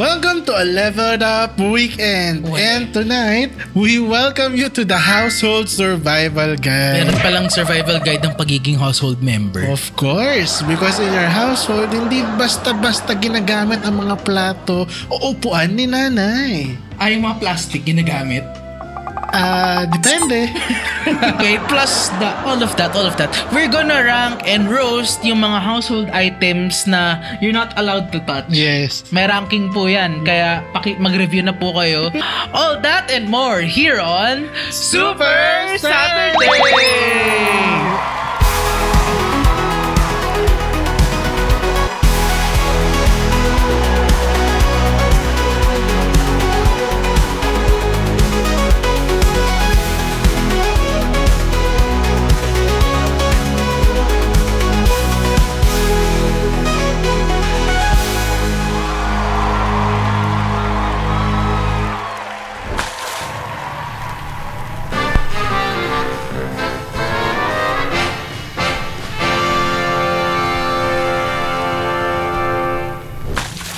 Welcome to a Leveled Up Weekend. And tonight, we welcome you to the Household Survival Guide. Meron palang survival guide ng pagiging household member. Of course, because in your household, hindi basta-basta ginagamit ang mga plato o upuan ni nanay. Ay, yung mga plastic ginagamit? Depende. Okay, plus all of that, we're gonna rank and roast yung mga household items na you're not allowed to touch. Yes. May ranking po yan, kaya mag-review na po kayo. All that and more here on Super Saturday!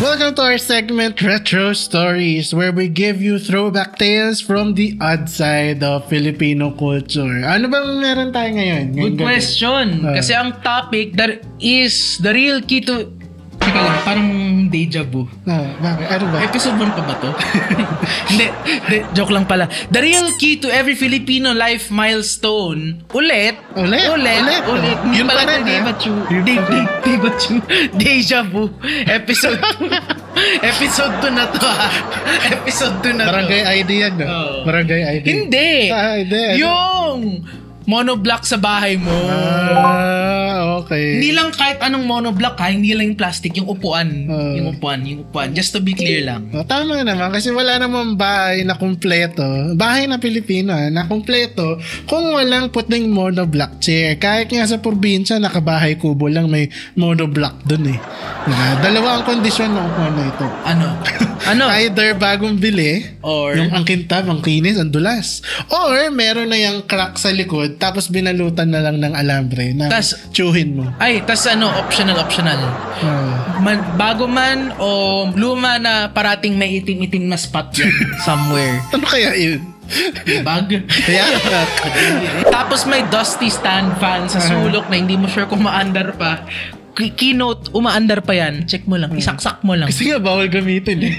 Welcome to our segment Retro Stories, where we give you throwback tales from the odd side of Filipino culture. Ano bang meron tayo ngayon? Good question. Kasi ang topic that is the real key to... Teka lang, parang deja vu. Bakit? Ano ba? Episode 1 pa ba to? Hindi, joke lang pala. The real key to every Filipino life milestone. Ulit. Yun pala pa rin, Deja vu. Episode 2. Episode 2 na to, ha? Episode 2 na to. Barangay ID yan, no? Barangay ID. Hindi. Hindi. Yung monoblock sa bahay mo. Okay. Hindi lang kahit anong monoblock, ha? Hindi lang yung plastic, yung upuan. Yung upuan. Just to be clear lang. Tama naman, kasi wala namang bahay na kumpleto. Bahay na Pilipino, na kumpleto kung walang puting monoblock chair. Kahit nga sa probinsya, nakabahay kubo lang, may monoblock dun eh. Dalawa ang kondisyon ng upuan na ito. Ano? Either bagong bili, or yung ang kintab, ang kinis, ang dulas. Or meron na yung crack sa likod, tapos binalutan na lang ng alambre na tsuhin mo. Tas optional. Bago man o luma na parating may itim-itim na spot yan somewhere. Ano kaya yun? Bag. Tapos may dusty stand fan sa sulok na hindi mo sure kung maandar pa. Keynote, umaandar pa yan. Check mo lang. Isaksak mo lang. Kasi nga bawal gamitin eh.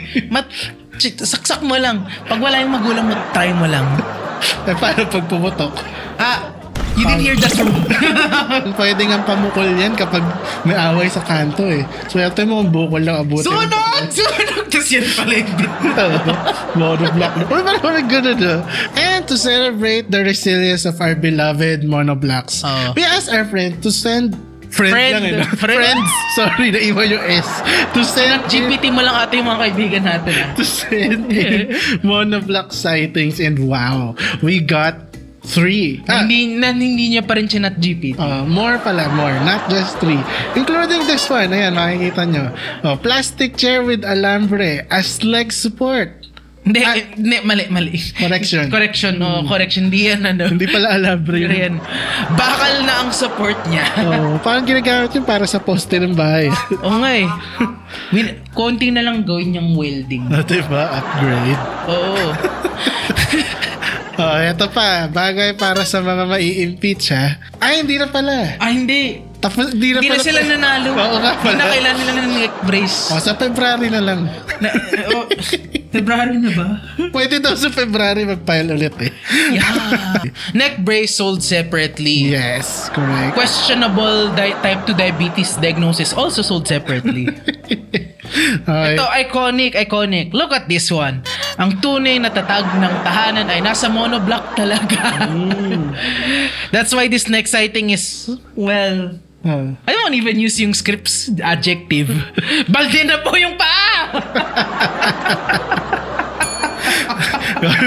Saksak mo lang. Pag wala yung magulang mo, try mo lang. Paano pag pumutok? You didn't hear the truth. Pwede nga pamukol yan kapag may away sa kanto eh. Swerte mo kung bukol lang abutin. Sunog! Tapos yan pala yung bit. Monoblock. Parang ganun na. And to celebrate the resilience of our beloved monoblocks, we asked our friend to send Friends. Sorry, naiwan yung S. To send GPT mo lang ate yung mga kaibigan natin. To send in monoblock sightings, and wow, we got 3. Hindi niya pa rin chinat GPT. More, not just 3. Including this one, ayan, makikita nyo. Plastic chair with alambre as leg support. Hindi, mali. Correction. Hindi yan, Hindi pala alambre yan. Bakal na ang support niya. Parang ginagamit yun para sa poste ng bahay. Oo nga eh. Konti na lang gawin niyang welding. Diba? Upgrade. Oo. Ito pa. Bagay para sa mga mai-impeach, ha? Hindi na pala. Hindi. Tapos, hindi na sila nanalo. Oo nga pala. Hindi na kailan nila ng neck brace. Sa February na lang. February na ba? Pwede daw sa February mag-file ulit eh. Yeah. Neck brace sold separately. Yes, correct. Questionable type 2 diabetes diagnosis also sold separately. Ito, iconic. Look at this one. Ang tunay na tatag ng tahanan ay nasa monoblock talaga. That's why this next sighting is, well, I don't even use yung script's adjective. Balde na po yung paa!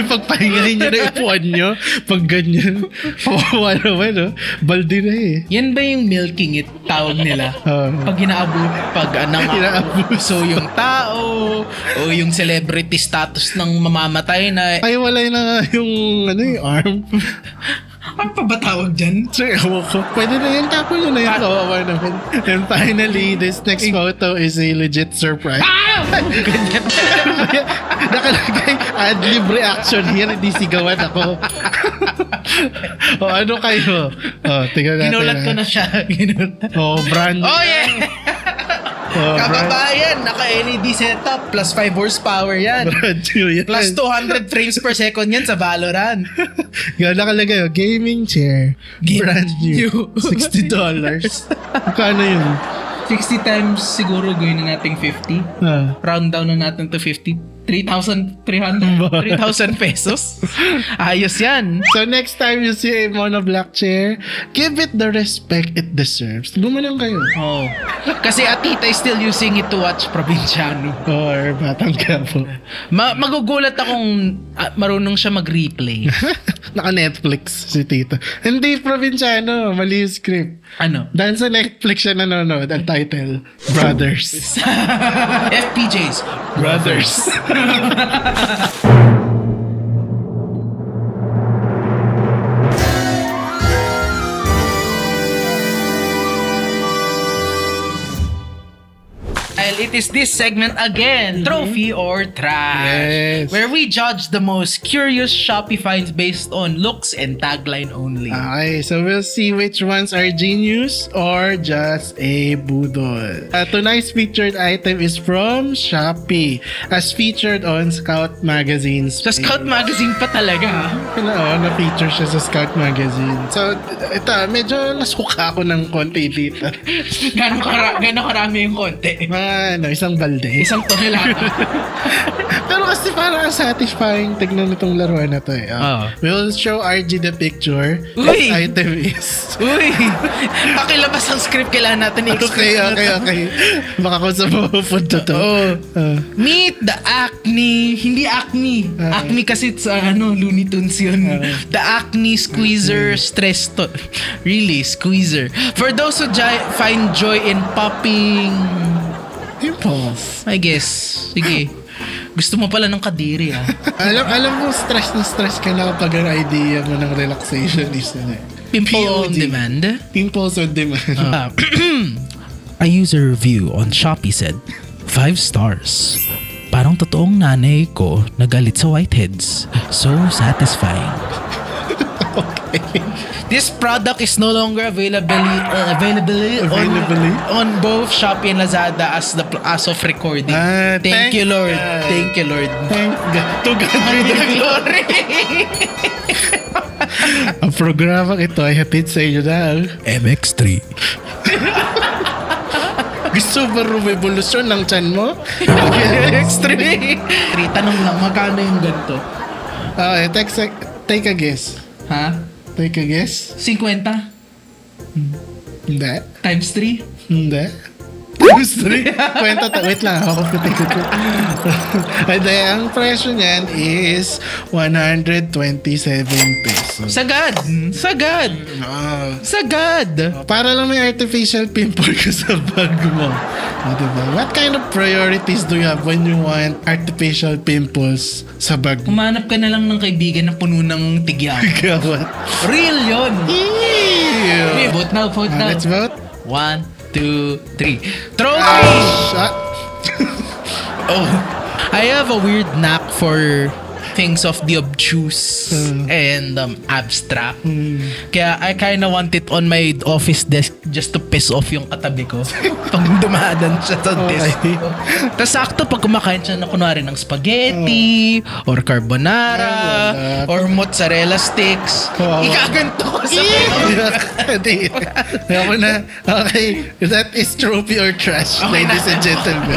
Pagpahingahin nyo na ipuan nyo, pag ganyan, pawawa naman, no? Balde na eh. Yan ba yung milking it, tawag nila? Pag inaabuso yung tao, o yung celebrity status ng mamamatay na... Ay, walay na yung, yung arm. Ano pa ba tawag dyan? Sir, ko. Pwede na yan. Tapos yun na yan. Kawawa naman. And finally, this next photo is a legit surprise. Nakalagay, ad-lib reaction here, hindi sigawan ako. O ano kayo? Tingnan natin. Ginulat ko na siya. Brand. Oh, yeah! Kababayan, naka-LED setup, plus 5 horsepower yan. Brand new yan. Plus 200 frames per second yan sa Valorant. Yan, nakalagay, gaming chair. Brand new. $60. Kano yun? 60 times siguro gawin na natin 50. Round down na natin to 50. 3,300 pesos. Ayos yan. So next time you see a monoblock chair, give it the respect it deserves. Gumanon kayo. Oh. Kasi Atita is still using it to watch Provinciano. Or Batang Quiapo. Magugulat akong marunong siya mag-replay. Naka-Netflix si Tita. Hindi Provinciano, mali yung script. Ano? Dahil sa Netflix siya nanonood, ang title, Brothers. FPJs. Brothers. It is this segment again, Trophy or Trash, where we judge the most curious Shopee finds based on looks and tagline only. Okay, so we'll see which ones are genius or just a budol. Tonight's featured item is from Shopee, as featured on Scout Magazine's Sa Scout Magazine pa talaga. Na-feature siya sa Scout Magazine. So, ito, medyo nasuka ako ng konti dito. Gano'ng karami yung konti? Isang balde. Isang tonelada. Pero kasi parang satisfying tignan itong laruan na to eh. We'll show RG the picture. Uy! This item is... Uy! Pakilabas ang script, kailangan natin i-explain. Okay. Baka kung sa pupunta to. Meet the Acne. Hindi Acne. Acne kasi sa Looney Tunes yun. The Acne Squeezer Stress to. Really, Squeezer. For those who find joy in popping... Pimples. I guess. Sige. Gusto mo pala ng kadiri, alam mo, stress na stress ka na kapag ang idea mo ng relaxation is Pimple on demand? Pimples on demand. A user review on Shopee said, 5 stars. Parang totoong nanay ko nagalit sa whiteheads. So satisfying. Okay. This product is no longer available on both Shopee and Lazada as of recording. Thank you, Lord. Thank you, Lord. To God be the glory. Ang programang ito ay hatid sa inyo ng MX3. Gusto ba revolution ng chan mo? MX3. Tanong lang, magkano yung ganito? Take a guess. Ha? Take a guess? 50? Hindi. Times 3? Hindi. Times 3? Wait lang. Ako pitik ko. Ang presyo niyan is 127 pesos. Sagad! Para lang may artificial pimple ka sa bag mo. Diba? What kind of priorities do you have when you want artificial pimples sa bag mo? Humanap ka na lang ng kaibigan na puno ng tigyaw. Real yun! Okay, vote now. Let's vote. 1, 2, 3. Trophy! I have a weird knack for things of the obtuse and abstract. Kaya I kinda want it on my office desk just to piss off yung katabi ko pag dumadaan siya sa desk ko. Tapos sakto pag kumakain siya na kunwari ng spaghetti or carbonara or mozzarella sticks, ikaganto ko sa Okay, that is trophy or trash, ladies and gentlemen.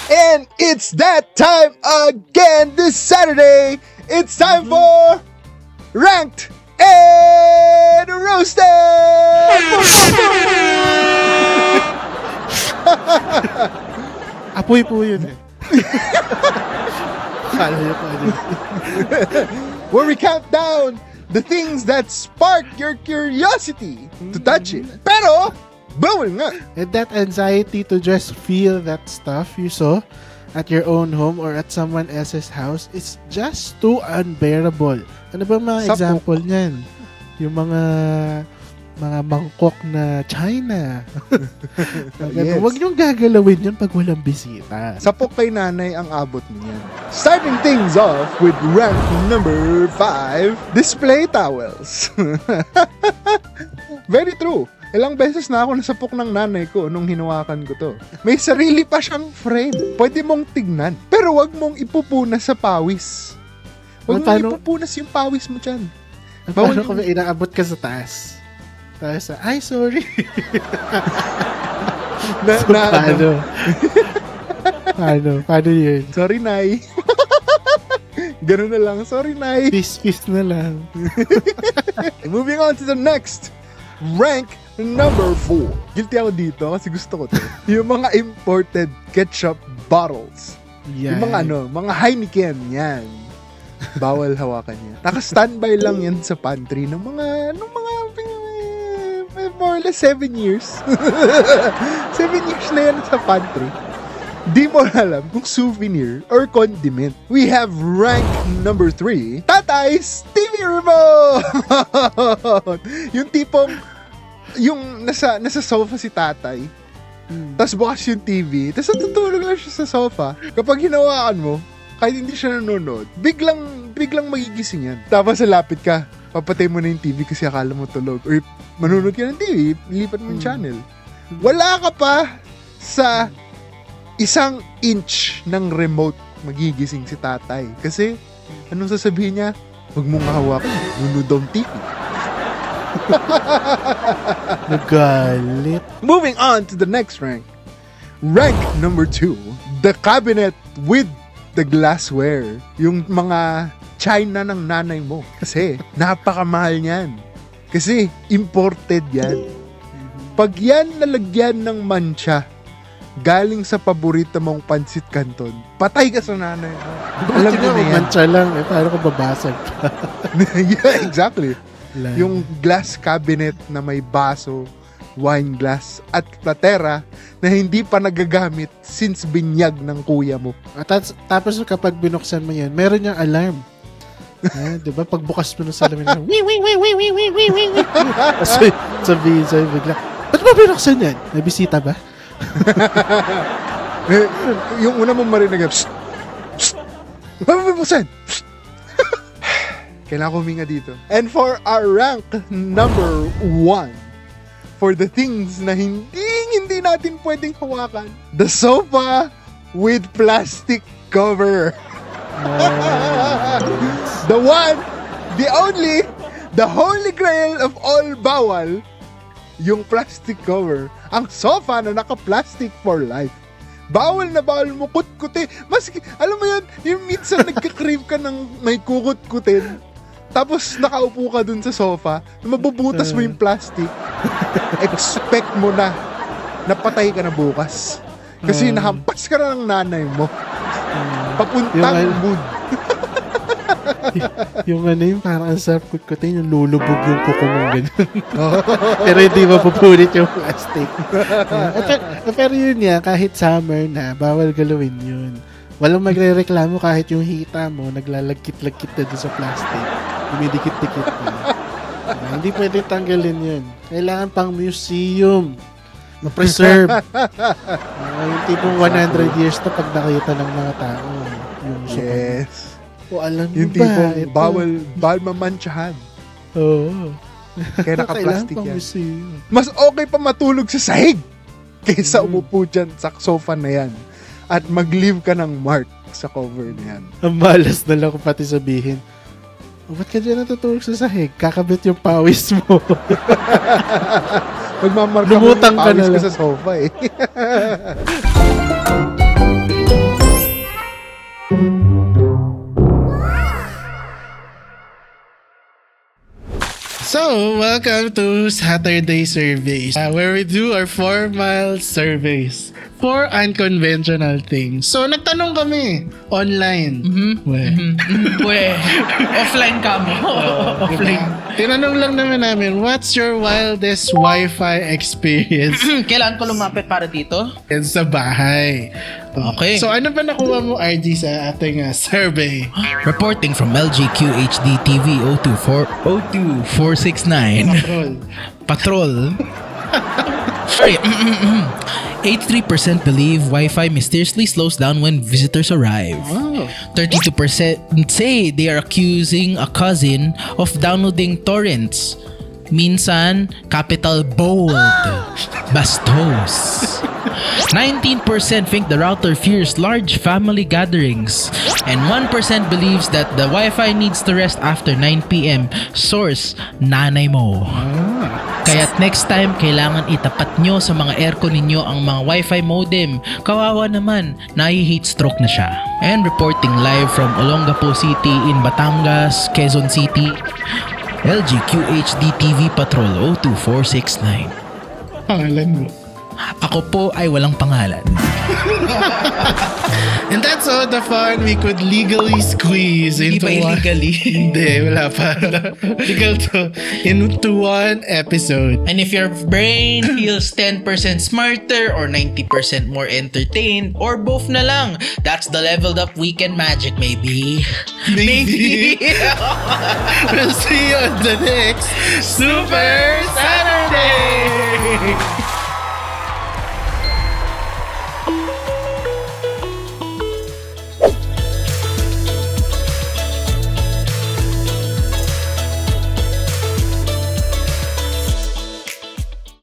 And it's that time again this Saturday. It's time for Ranked and Roasted! Apoy po yun eh. Where we count down the things that spark your curiosity to touch it. Pero, bawal nga. And that anxiety to just feel that stuff you saw, at your own home or at someone else's house is just too unbearable. Ano ba mga example niyan? Yung mga mangkok na China. Yes. Huwag niyong gagalawin yun pag walang bisita. Sapok kay nanay ang abot niyan. Starting things off with rank number 5, display towels. Very true. Ilang beses na ako nasapok ng nanay ko nung hinawakan ko to. May sarili pa siyang frame. Pwede mong tignan. Pero wag mong ipupunas sa pawis. Wag mong ipupunas yung pawis mo dyan. Paano kung inaabot ka sa taas? Tapos, ay, sorry. Paano yun? Sorry, Nay. Ganun na lang. Sorry, Nay. Peace na lang. Moving on to the next. Rank number 4. Guilty ako dito kasi gusto ko to. Yung mga imported ketchup bottles. Yan. Yung mga Heineken, yan. Bawal hawakan yan. Naka-standby lang yan sa pantry ng mga more or less 7 years. 7 years na yan sa pantry. Di mo alam kung souvenir or condiment. We have rank number 3, Tatay's TV remote! Yung tipong, yung nasa sofa si tatay, tapos bukas yung TV, tapos natutulog lang siya sa sofa. Kapag hinawakan mo, kahit hindi siya nanonood, biglang magigising yan. Tapos lapit ka, papatay mo na yung TV kasi akala mo tulog. Or manunod ka ng TV, ilipat mo yung channel. Wala ka pa sa 1 inch ng remote magigising si tatay. Kasi, anong sasabihin niya? Huwag mong hawakan, nunod ang TV. Nagalit. Moving on to the next rank. Rank number 2, the cabinet with the glassware. Yung mga China ng nanay mo. Kasi, napakamahal niyan. Kasi, imported yan. Pag yan nalagyan ng mancha, galing sa paborito mong pansit canton, patay ka sa nanay mo. Alam mo na yan. Mancha lang, paano ko babasag pa? Yeah, exactly. Yung glass cabinet na may baso, wine glass, at platera na hindi pa nagagamit since binyag ng kuya mo. Tapos kapag binuksan mo yan, meron yung alarm. Diba? Pagbukas mo ng salamin, sabihin sa'yo bigla, ba't mo binuksan yan? May bisita ba? Yung una mong marinig, psst! Ba't mo binuksan? Kailangan ko huminga dito. And for our rank number 1, for the things na hindi natin pwedeng hawakan, the sofa with plastic cover. The one, the only, the holy grail of all bawal, yung plastic cover. Ang sofa na naka-plastic for life. Bawal na bawal mo kut-kutin. Maski, alam mo yan, yung minsan nagka-crave ka ng may kukut-kutin, tapos nakaupo ka dun sa sofa, mabubutas mo yung plastic, expect mo na napatay ka na bukas. Kasi nahampas ka na ng nanay mo. Papuntang mood. yung parang ang sarap kutkutin, yung lulubog yung kuko mong ganyan. Pero hindi mapupunit yung plastic. Pero yun nga, kahit summer na, bawal galawin yun. Walang magre-reklamo kahit yung hita mo, naglalagkit-lagkit na doon sa plastic. Dumidikit-dikit na. Hindi pwede tanggalin yun. Kailangan pang museum. Ma-preserve. Yung tipong 100 years na pag nakita ng mga tao. Yung yes. O alam mo yung ba? Yung tipong bawal mamantsahan. Oo. Kaya naka-plastic yan. Museum. Mas okay pa matulog sa sahig kaysa umupo dyan sa sofa na yan. At mag-leave ka ng mark sa cover na yan. Ang malas na lang ko pati sabihin, ba't ka dyan natutulog sa sahig? Kakabit yung pawis mo. Magmamarka mo yung pawis ka sa sofa eh. So, welcome to Saturday Surveys, where we do our 4-mile surveys for unconventional things. So, nagtanong kami online. Offline ka mo. Offline. Tinanong lang naman namin, what's your wildest Wi-Fi experience Kailan ko lumapit para dito? sa bahay? Okay. So ano ba nakuha mo, RG, sa ating survey? Reporting from LGQHD TV 02469. Patrol. Sorry. 83% believe Wi-Fi mysteriously slows down when visitors arrive. Oh. 32% say they are accusing a cousin of downloading torrents. Minsan, capital bold. Bastos. 19% think the router fears large family gatherings. And 1% believes that the Wi-Fi needs to rest after 9 p.m. Source, nanay mo. Kaya't next time, kailangan itapat nyo sa mga aircon ninyo ang mga Wi-Fi modem. Kawawa naman, nahi-heat stroke na siya. And reporting live from Olongapo City in Batangas, Quezon City, LGQHD TV Patrol 02469. Pangalan mo. Ako po ay walang pangalan. And that's all the fun we could legally squeeze Hindi into ba illegally? Hindi, wala pa. Legal to. Into one episode. And if your brain feels 10% smarter or 90% more entertained or both na lang, that's the leveled up weekend magic, maybe. Maybe. We'll see you on the next Super Saturday.